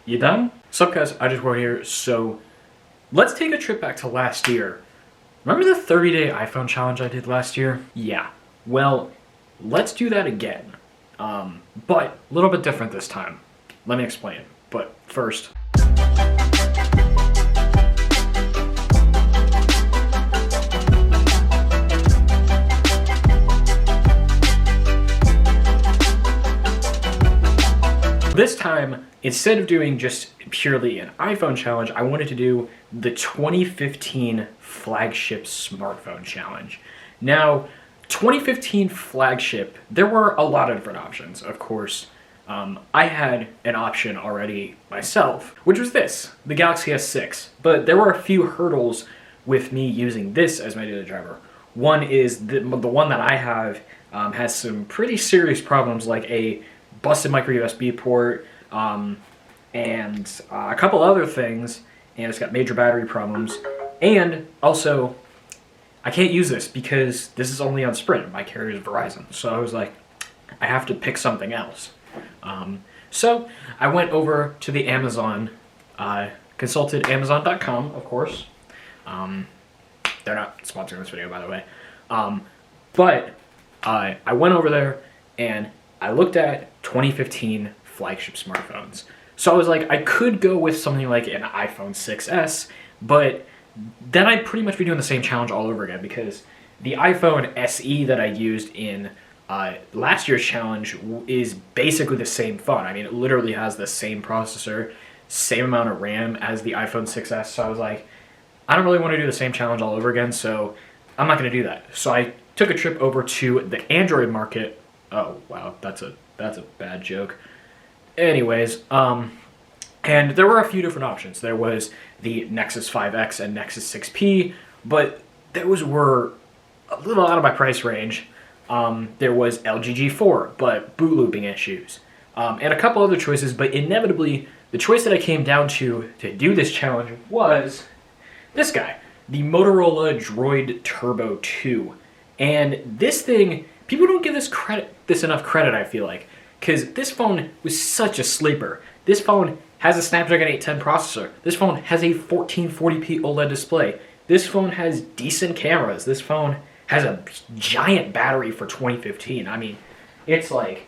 You done? Sup guys, I just wrote here. So let's take a trip back to last year. Remember the 30-day iPhone challenge I did last year? Yeah. Well, let's do that again. But a little bit different this time. Let me explain. But first, this time, instead of doing just purely an iPhone challenge, I wanted to do the 2015 flagship smartphone challenge. Now, 2015 flagship, there were a lot of different options, of course. I had an option already myself, which was this, the Galaxy S6. But there were a few hurdles with me using this as my daily driver. One is the one that I have has some pretty serious problems, like a busted micro USB port, and a couple other things, and it's got major battery problems. And also, I can't use this because this is only on Sprint. My carrier is Verizon. So I was like, I have to pick something else. So I went over to the Amazon, consulted Amazon.com, of course. They're not sponsoring this video, by the way. But I went over there and I looked at 2015 flagship smartphones. So I was like, I could go with something like an iPhone 6s, but then I'd pretty much be doing the same challenge all over again, because the iPhone SE that I used in last year's challenge is basically the same phone. I mean, it literally has the same processor, same amount of RAM as the iPhone 6s. So I was like, I don't really want to do the same challenge all over again, so I'm not going to do that. So I took a trip over to the Android market. Oh, wow, that's a bad joke. Anyways, and there were a few different options. There was the Nexus 5X and Nexus 6P, but those were a little out of my price range. There was LG G4, but boot looping issues, and a couple other choices, but inevitably, the choice that I came down to do this challenge was this guy, the Motorola DROID Turbo 2. And this thing, people don't give this enough credit, I feel like, because this phone was such a sleeper. This phone has a Snapdragon 810 processor. This phone has a 1440p OLED display. This phone has decent cameras. This phone has a giant battery for 2015. I mean, it's like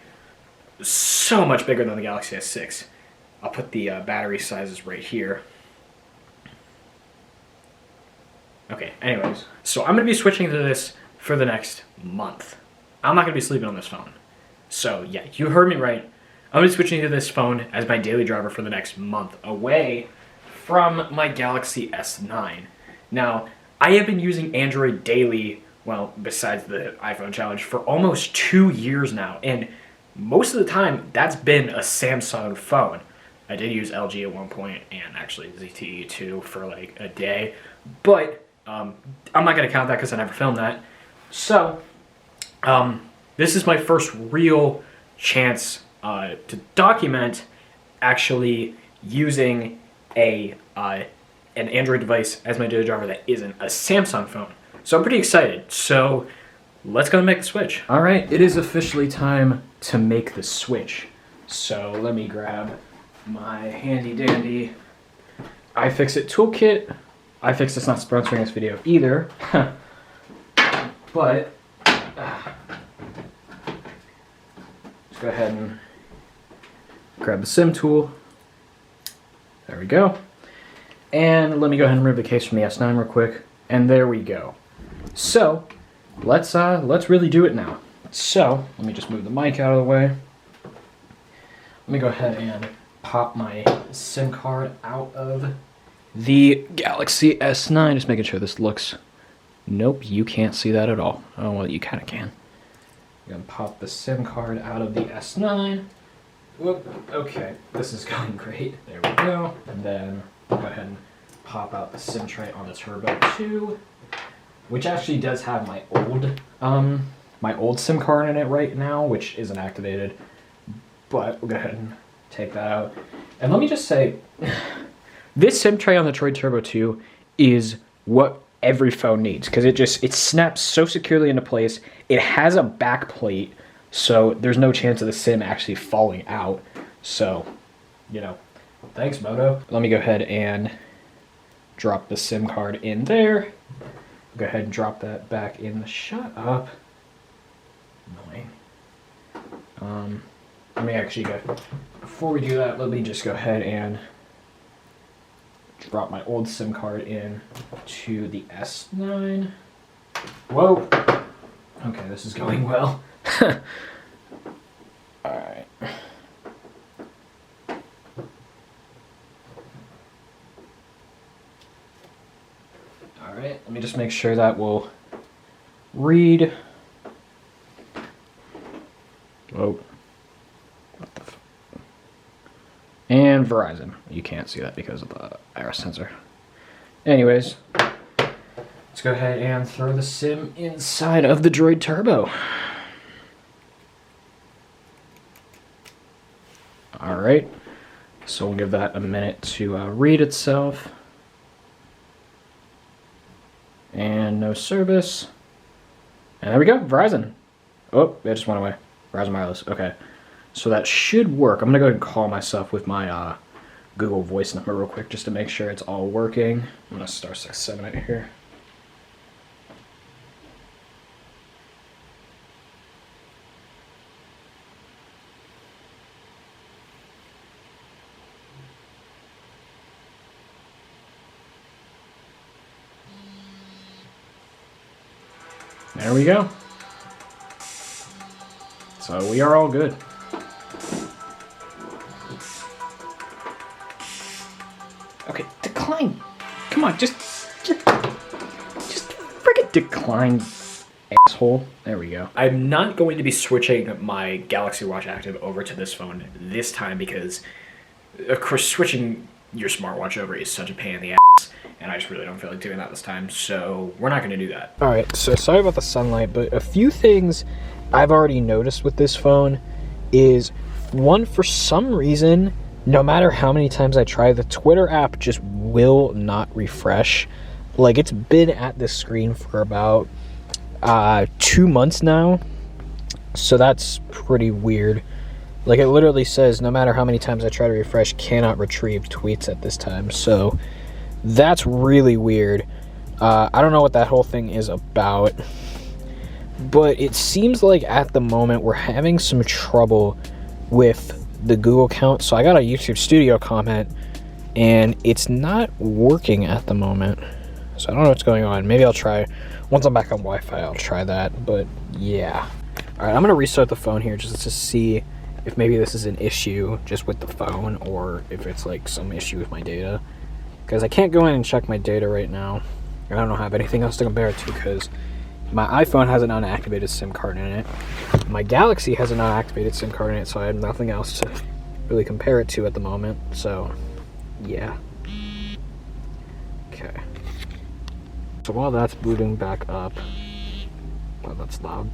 so much bigger than the Galaxy S6. I'll put the battery sizes right here. Okay, anyways. So I'm going to be switching to this for the next month. I'm not going to be sleeping on this phone. So yeah, you heard me right. I'm going to be switching to this phone as my daily driver for the next month, away from my Galaxy S9. Now, I have been using Android daily, well, besides the iPhone challenge, for almost 2 years now. And most of the time, that's been a Samsung phone. I did use LG at one point, and actually ZTE too for like a day. But I'm not going to count that because I never filmed that. So, this is my first real chance to document actually using an Android device as my daily driver that isn't a Samsung phone. So I'm pretty excited. So let's go and make the switch. All right, it is officially time to make the switch. So let me grab my handy dandy iFixit toolkit. iFixit's not sponsoring this video either, but let's go ahead and grab the SIM tool. There we go. And let me go ahead and remove the case from the S9 real quick. And there we go. So let's really do it now. So let me just move the mic out of the way. Let me go ahead and pop my SIM card out of the Galaxy S9. Just making sure this looks. Nope, you can't see that at all. Oh well, you kind of can. I'm gonna pop the SIM card out of the S9. Whoop. Okay, this is going great. There we go. And then go ahead and pop out the SIM tray on the Turbo 2, which actually does have my old SIM card in it right now, which isn't activated. But we'll go ahead and take that out. And let me just say, this SIM tray on the DROID Turbo 2 is what every phone needs, because it snaps so securely into place. It has a back plate, so there's no chance of the SIM actually falling out. So, you know, Thanks, Moto. Let me go ahead and drop the SIM card in there. Go ahead and drop that back in the shut up. Annoying. Let me actually go, before we do that, let me just go ahead and drop my old SIM card in to the S9. Whoa. Okay, this is going well. Alright. Alright, let me just make sure that will read. Oh. What the and Verizon. You can't see that because of the iris sensor. Anyways, let's go ahead and throw the SIM inside of the Droid Turbo. Alright, so we'll give that a minute to read itself. And no service. And there we go, Verizon. Oh, it just went away. Verizon Wireless, okay. So that should work. I'm gonna go ahead and call myself with my Google Voice number real quick just to make sure it's all working. I'm gonna star 678 it here. There we go. So we are all good. Okay, decline. Come on, just friggin' decline, asshole. There we go. I'm not going to be switching my Galaxy Watch Active over to this phone this time because, of course, switching your smartwatch over is such a pain in the ass, and I just really don't feel like doing that this time, so we're not going to do that. Alright, so sorry about the sunlight, but a few things I've already noticed with this phone is, one, for some reason, no matter how many times I try, the Twitter app just will not refresh. Like, it's been at this screen for about 2 months now, so that's pretty weird. Like, it literally says, no matter how many times I try to refresh, cannot retrieve tweets at this time, so that's really weird. I don't know what that whole thing is about, but it seems like at the moment we're having some trouble with the Google account. So I got a YouTube Studio comment and it's not working at the moment, so I don't know what's going on. Maybe I'll try once I'm back on Wi-Fi, I'll try that. But yeah, all right, I'm gonna restart the phone here just to see if maybe this is an issue just with the phone or if it's like some issue with my data, because I can't go in and check my data right now. I don't have anything else to compare it to because my iPhone has an unactivated SIM card in it. My Galaxy has an unactivated SIM card in it, so I have nothing else to really compare it to at the moment. So, yeah. Okay. So while that's booting back up, oh, that's loud.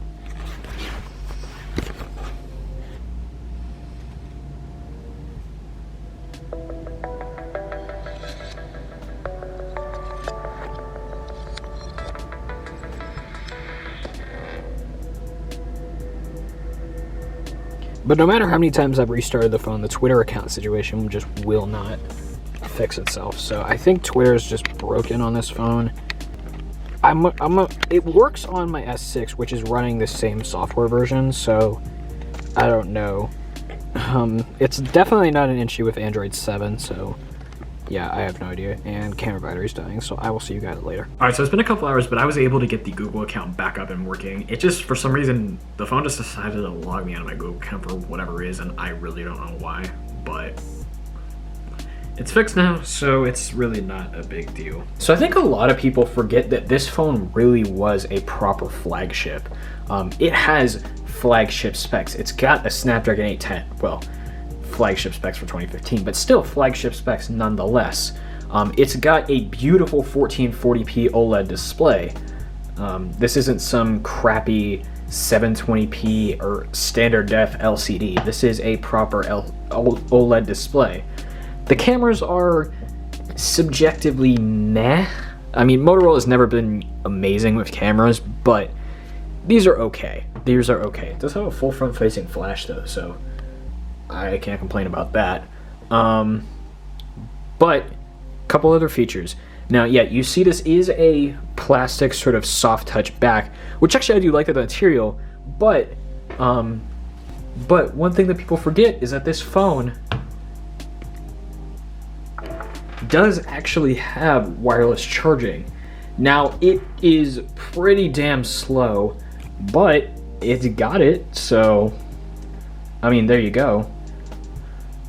But no matter how many times I've restarted the phone, the Twitter account situation just will not fix itself. So I think Twitter is just broken on this phone. It works on my S6, which is running the same software version, so I don't know. It's definitely not an issue with Android 7, so yeah, I have no idea. And camera battery's dying, so I will see you guys later. All right, so it's been a couple hours, but I was able to get the Google account back up and working. It just, for some reason, the phone just decided to log me out of my Google account for whatever reason. I really don't know why, but it's fixed now, so it's really not a big deal. So I think a lot of people forget that this phone really was a proper flagship. It has flagship specs. It's got a Snapdragon 810, well, flagship specs for 2015, but still flagship specs nonetheless. It's got a beautiful 1440p OLED display. This isn't some crappy 720p or standard def LCD. This is a proper OLED display. The cameras are subjectively meh. I mean, Motorola's never been amazing with cameras, but these are okay. These are okay. It does have a full front-facing flash though, so I can't complain about that. But a couple other features. Now, yeah, you see this is a plastic sort of soft touch back, which actually I do like the material, but one thing that people forget is that this phone does actually have wireless charging. Now, it is pretty damn slow, but it's got it, so I mean, there you go.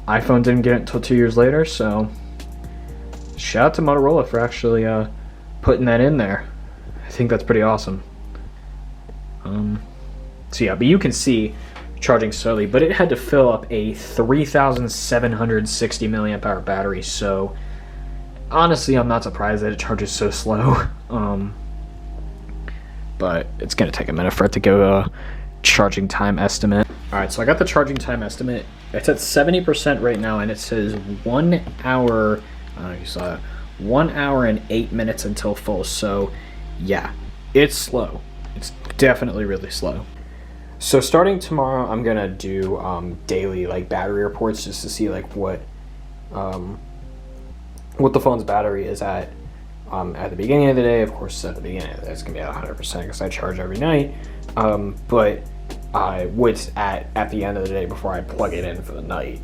iPhone didn't get it until 2 years later, so shout out to Motorola for actually putting that in there. I think that's pretty awesome. So yeah, but you can see charging slowly, but it had to fill up a 3,760 milliamp hour battery, so honestly, I'm not surprised that it charges so slow. But it's gonna take a minute for it to go charging time estimate. All right, so I got the charging time estimate. It's at 70% right now, and it says 1 hour. You saw it, 1 hour and 8 minutes until full. So yeah, it's slow. It's definitely really slow. So starting tomorrow, I'm gonna do daily like battery reports just to see like what the phone's battery is at the beginning of the day. Of course, at the beginning of the day, it's gonna be at 100% because I charge every night. But what's at the end of the day before I plug it in for the night.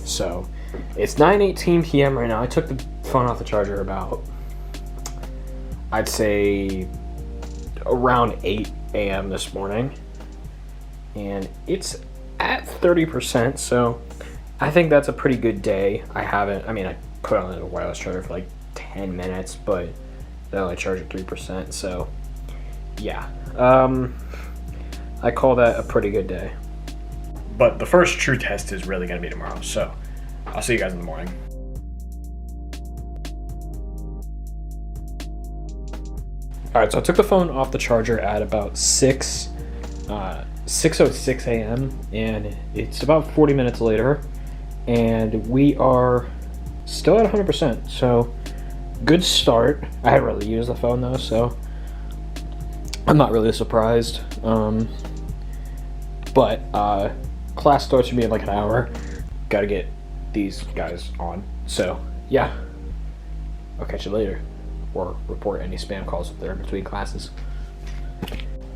So it's 9:18 p.m. right now. I took the phone off the charger about, I'd say, around 8 a.m. this morning, and it's at 30%. So I think that's a pretty good day. I mean, I put on the wireless charger for like 10 minutes, but they only charge at 3%. So yeah, I call that a pretty good day. But the first true test is really going to be tomorrow. So I'll see you guys in the morning. All right, so I took the phone off the charger at about 6:06 a.m. and it's about 40 minutes later, and we are still at 100%. So good start. I haven't really used the phone though, so I'm not really surprised. But class starts should be in like an hour. Got to get these guys on. So yeah, I'll catch you later, or report any spam calls if they're in between classes.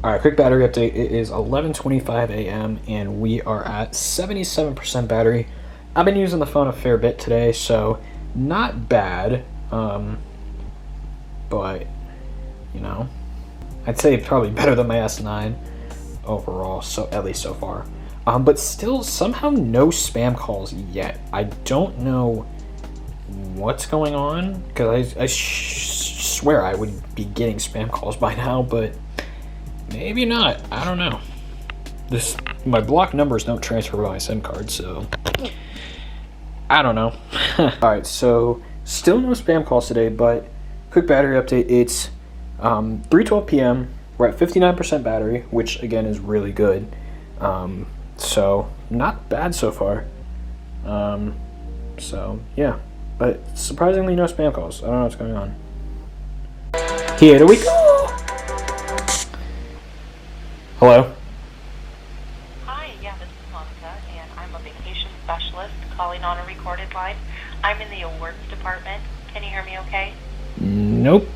All right, quick battery update. It is 11:25 a.m. and we are at 77% battery. I've been using the phone a fair bit today, so not bad. But you know, I'd say probably better than my S9 overall. So at least so far. But still, somehow no spam calls yet. I don't know what's going on, because I swear I would be getting spam calls by now, but maybe not. I don't know. My block numbers don't transfer with my SIM card, so I don't know. All right, so still no spam calls today, but quick battery update. It's 3:12 p.m. We're at 59% battery, which again is really good. So not bad so far. So yeah, but surprisingly no spam calls. I don't know what's going on. Here we go. Hello. Hi, yeah, this is Monica, and I'm a vacation specialist calling on a recorded line. I'm in the awards department. Can you hear me okay? Nope.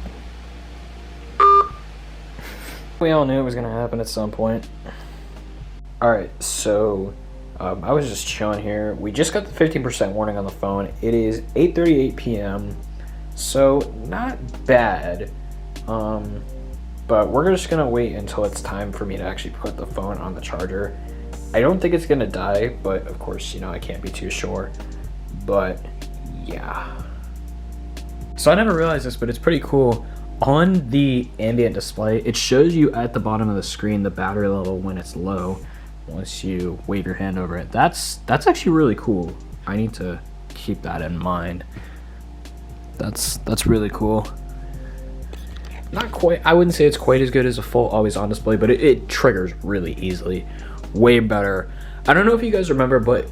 We all knew it was gonna happen at some point. Alright, so I was just chilling here. We just got the 15% warning on the phone. It is 8:38 p.m. So not bad. But we're just gonna wait until it's time for me to actually put the phone on the charger. I don't think it's gonna die, but of course, you know, I can't be too sure. But yeah. So I never realized this, but it's pretty cool. On the ambient display, it shows you at the bottom of the screen the battery level when it's low. Once you wave your hand over it, that's actually really cool. I need to keep that in mind. That's really cool. Not quite, I wouldn't say it's quite as good as a full always on display, but it triggers really easily. Way better. I don't know if you guys remember, but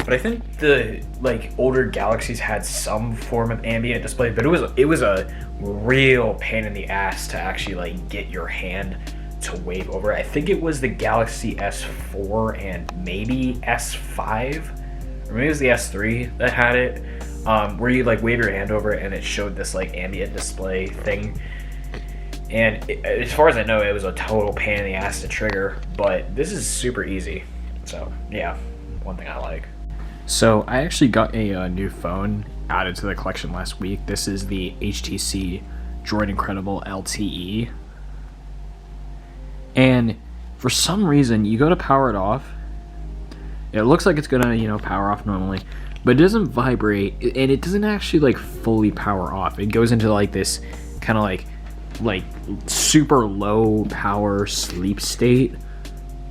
but I think the like older Galaxies had some form of ambient display, but it was a real pain in the ass to actually like get your hand to wave over. I think it was the Galaxy S4 and maybe S5 or maybe it was the S3 that had it, where you like wave your hand over it and it showed this like ambient display thing. And as far as I know, it was a total pain in the ass to trigger, but this is super easy. So yeah, one thing I like. So I actually got a new phone added to the collection last week. This is the HTC DROID Incredible LTE. And for some reason, you go to power it off. It looks like it's gonna, power off normally, but it doesn't vibrate, and it doesn't actually like fully power off. It goes into like this kind of like super low power sleep state,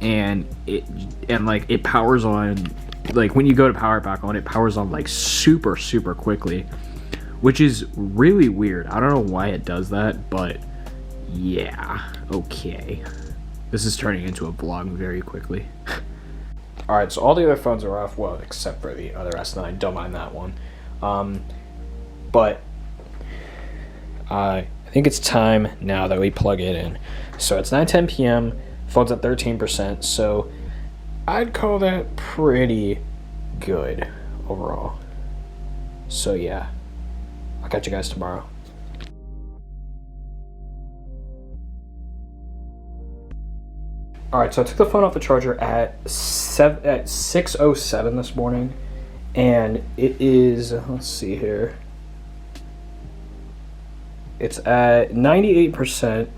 and it powers on, like when you go to power it back on, it powers on like super quickly, which is really weird. I don't know why it does that, but yeah, okay. This is turning into a vlog very quickly. Alright, so all the other phones are off, well, except for the other S9, don't mind that one. But I think it's time now that we plug it in. So it's 9:10 p.m., phone's at 13%, so I'd call that pretty good overall. So yeah, I'll catch you guys tomorrow. Alright, so I took the phone off the charger at 6:07 this morning, and it is, let's see here, it's at 98%,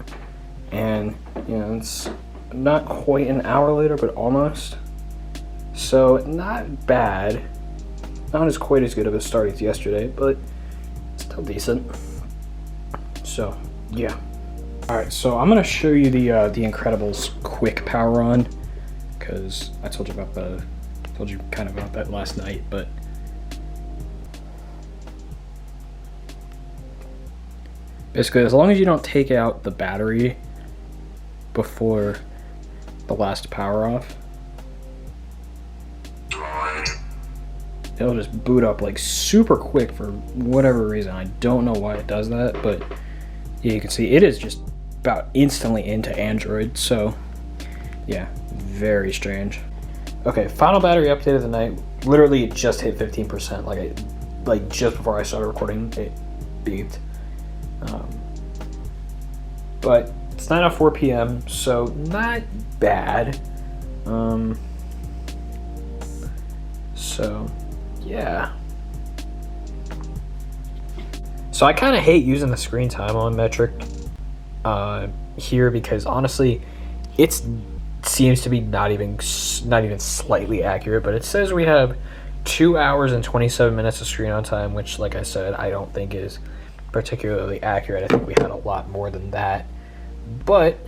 and it's not quite an hour later, but almost. So not bad, not as quite as good of a start as yesterday, but still decent. So yeah. Alright, so I'm gonna show you the Incredibles quick power on, because I told you kind of about that last night, but basically as long as you don't take out the battery before the last power off, it'll just boot up like super quick for whatever reason. I don't know why it does that, but yeah, you can see it is just about instantly into Android, so yeah, very strange. Okay, final battery update of the night. Literally it just hit 15%, like just before I started recording it beeped. But it's 9:04 p.m., so not bad. So yeah. So I kind of hate using the screen time on metric here, because honestly, it seems to be not even slightly accurate. But it says we have 2 hours and 27 minutes of screen on time, which, like I said, I don't think is particularly accurate. I think we had a lot more than that. But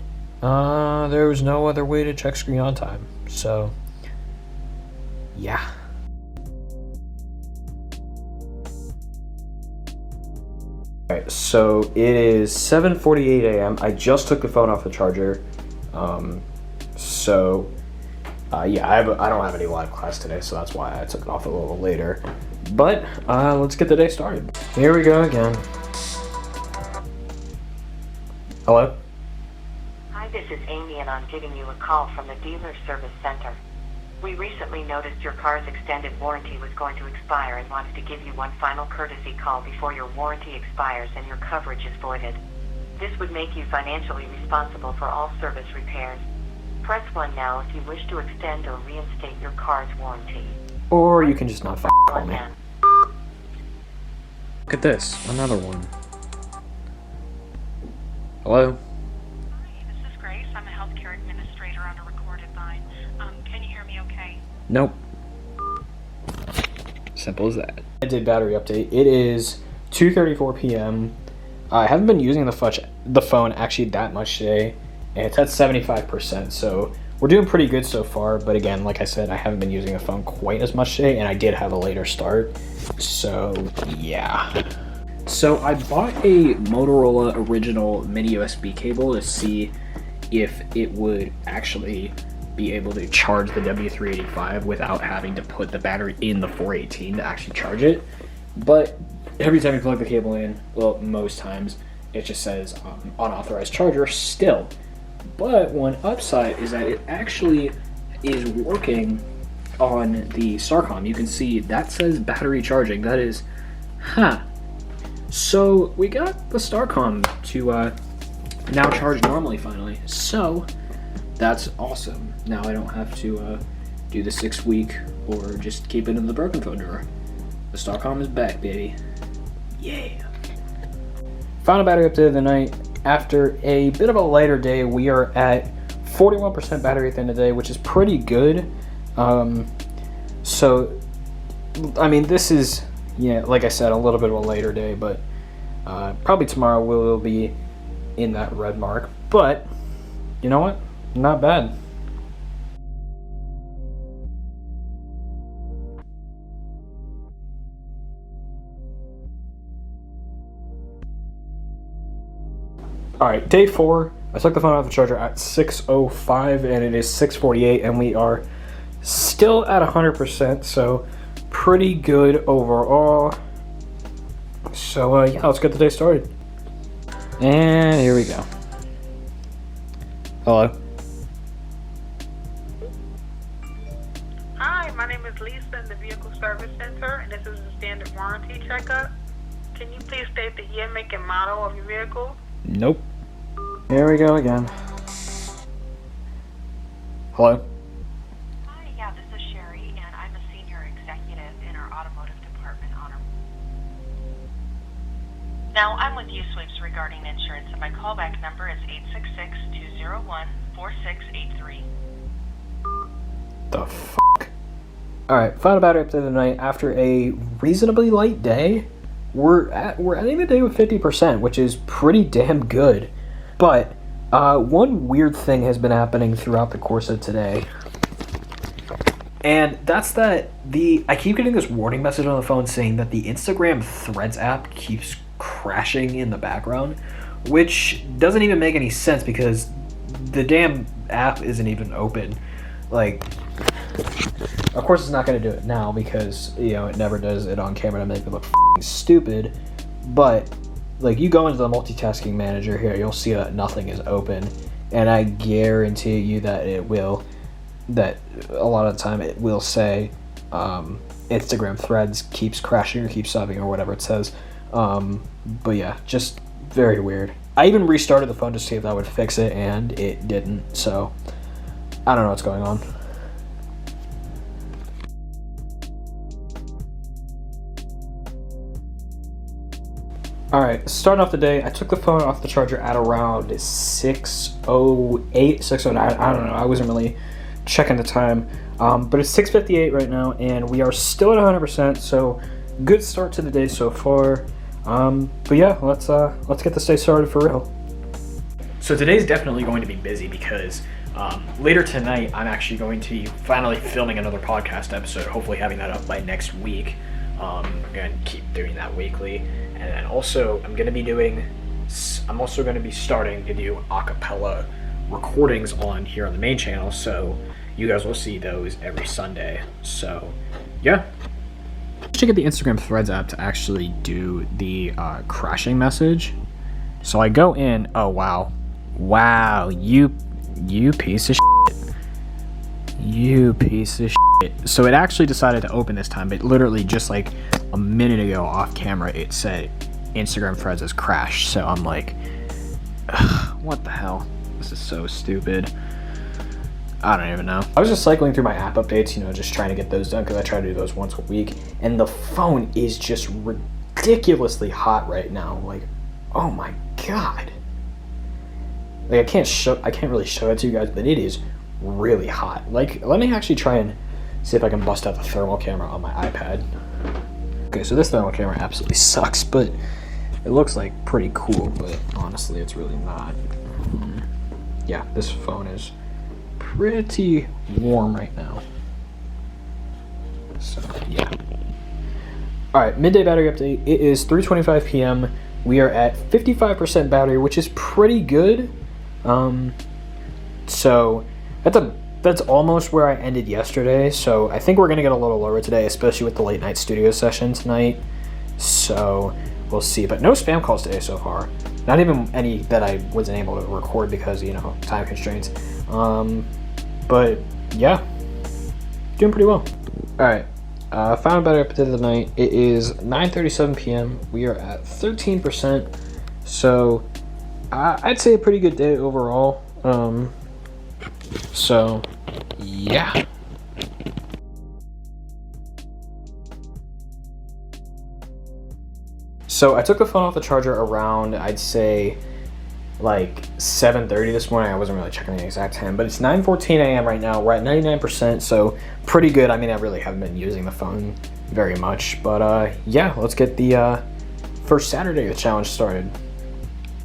there was no other way to check screen on time. So yeah. Alright, so it is 7:48 a.m. I just took the phone off the charger. Yeah, I don't have any live class today, so that's why I took it off a little later. But let's get the day started. Here we go again. Hello? Hi, this is Amy, and I'm giving you a call from the dealer service center. We recently noticed your car's extended warranty was going to expire and wanted to give you one final courtesy call before your warranty expires and your coverage is voided. This would make you financially responsible for all service repairs. Press 1 now if you wish to extend or reinstate your car's warranty. Or you can just not call me. Again. Look at this, another one. Hello? Hi, this is Grace. I'm a healthcare administrator on a recorded line. Can you hear me okay? Nope. Simple as that. I did battery update. It is 2:34 p.m. I haven't been using the phone actually that much today, and it's at 75%, so we're doing pretty good so far. But again, like I said, I haven't been using the phone quite as much today, and I did have a later start, so yeah. So I bought a Motorola original mini USB cable to see if it would actually be able to charge the W385 without having to put the battery in the 418 to actually charge it. But every time you plug the cable in, well, most times, it just says unauthorized charger still. But one upside is that it actually is working on the Starcom, you can see that says battery charging. That is, So we got the Starcom to now charge normally finally. So that's awesome. Now I don't have to do the 6-week or just keep it in the broken phone drawer. The Starcom is back, baby. Yeah. Final battery update of the night. After a bit of a lighter day, we are at 41% battery at the end of the day, which is pretty good. So, I mean, this is, like I said, a little bit of a later day, but probably tomorrow we'll be in that red mark. But, you know what? Not bad. Alright, day 4. I took the phone off the charger at 6:05 and it is 6:48 and we are still at 100%, so pretty good overall. So yeah, let's get the day started. And here we go. Hello. Hi, my name is Lisa in the Vehicle Service Center, and this is a standard warranty checkup. Can you please state the year, make, and model of your vehicle? Nope. Here we go again. Hello. Hi, yeah, this is Sherry, and I'm a senior executive in our automotive department on our... Now, I'm with U-Sweeps regarding insurance, and my callback number is 866-201-4683. The fuck? Alright, final battery update of the night. After a reasonably light day, we're ending the day with 50%, which is pretty damn good. But one weird thing has been happening throughout the course of today, and that's that I keep getting this warning message on the phone saying that the Instagram Threads app keeps crashing in the background, which doesn't even make any sense because the damn app isn't even open. Like, of course it's not going to do it now because, it never does it on camera to make it look f***ing stupid, but like, you go into the multitasking manager here, you'll see that nothing is open, and I guarantee you that that a lot of the time it will say Instagram Threads keeps crashing or keeps stopping or whatever it says. But yeah, just very weird. I even restarted the phone to see if that would fix it, and it didn't, so I don't know what's going on. Alright, starting off the day, I took the phone off the charger at around 6:08, 6:09, I don't know, I wasn't really checking the time, but it's 6:58 right now, and we are still at 100%, so good start to the day so far. But yeah, let's get this day started for real. So today's definitely going to be busy because later tonight, I'm actually going to be finally filming another podcast episode, hopefully having that up by next week. I'm going to keep doing that weekly. And then also, I'm also going to be starting to do acapella recordings on here on the main channel, so you guys will see those every Sunday. So, yeah. I should get the Instagram Threads app to actually do the crashing message. So I go in, oh wow. Wow, you piece of shit. You piece of shit. So it actually decided to open this time, but literally just like a minute ago off camera, it said Instagram Threads has crashed. So I'm like, what the hell? This is so stupid. I don't even know. I was just cycling through my app updates, just trying to get those done because I try to do those once a week. And the phone is just ridiculously hot right now. Like, oh my God. Like, I can't really show it to you guys, but it is really hot. Like, let me actually try and see if I can bust out the thermal camera on my iPad. Okay, so this thermal camera absolutely sucks, but it looks like pretty cool, but honestly, it's really not. Yeah, this phone is pretty warm right now. So, yeah. Alright, midday battery update. It is 3:25 p.m. We are at 55% battery, which is pretty good. So that's almost where I ended yesterday, so I think we're going to get a little lower today, especially with the late night studio session tonight. So we'll see, but no spam calls today so far. Not even any that I wasn't able to record because, time constraints. But yeah, doing pretty well. Alright, final battery update of the night. It is 9:37 p.m. We are at 13%, so I'd say a pretty good day overall. So, yeah. So I took the phone off the charger around, I'd say, like 7:30 this morning. I wasn't really checking the exact time, but it's 9:14 a.m. right now. We're at 99%, so pretty good. I mean, I really haven't been using the phone very much, but yeah, let's get the first Saturday of the challenge started.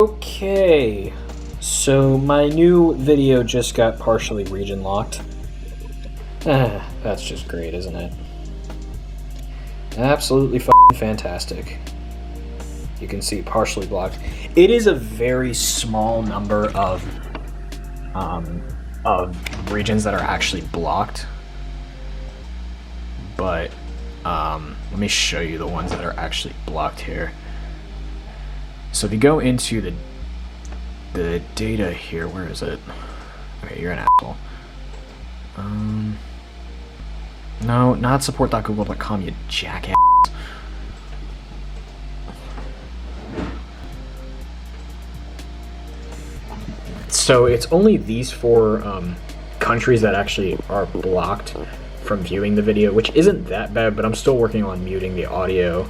Okay, so my new video just got partially region locked. That's just great, isn't it? Absolutely fucking fantastic. You can see partially blocked. It is a very small number of regions that are actually blocked, but let me show you the ones that are actually blocked here. So if you go into the data here, where is it? Okay, you're an asshole. No, not support.google.com, you jackass. So it's only these 4 countries that actually are blocked from viewing the video, which isn't that bad, but I'm still working on muting the audio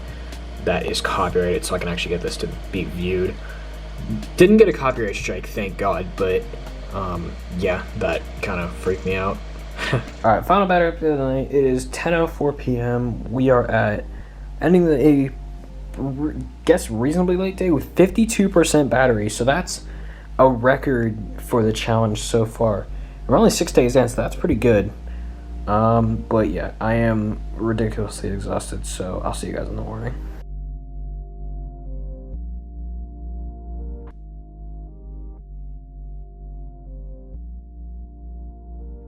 that is copyrighted so I can actually get this to be viewed. Didn't get a copyright strike, thank God, but yeah, that kind of freaked me out. Alright, final battery update of the night. It is 10:04 p.m. We are at ending the reasonably late day with 52% battery, so that's a record for the challenge so far. We're only 6 days in, so that's pretty good. But yeah, I am ridiculously exhausted, so I'll see you guys in the morning.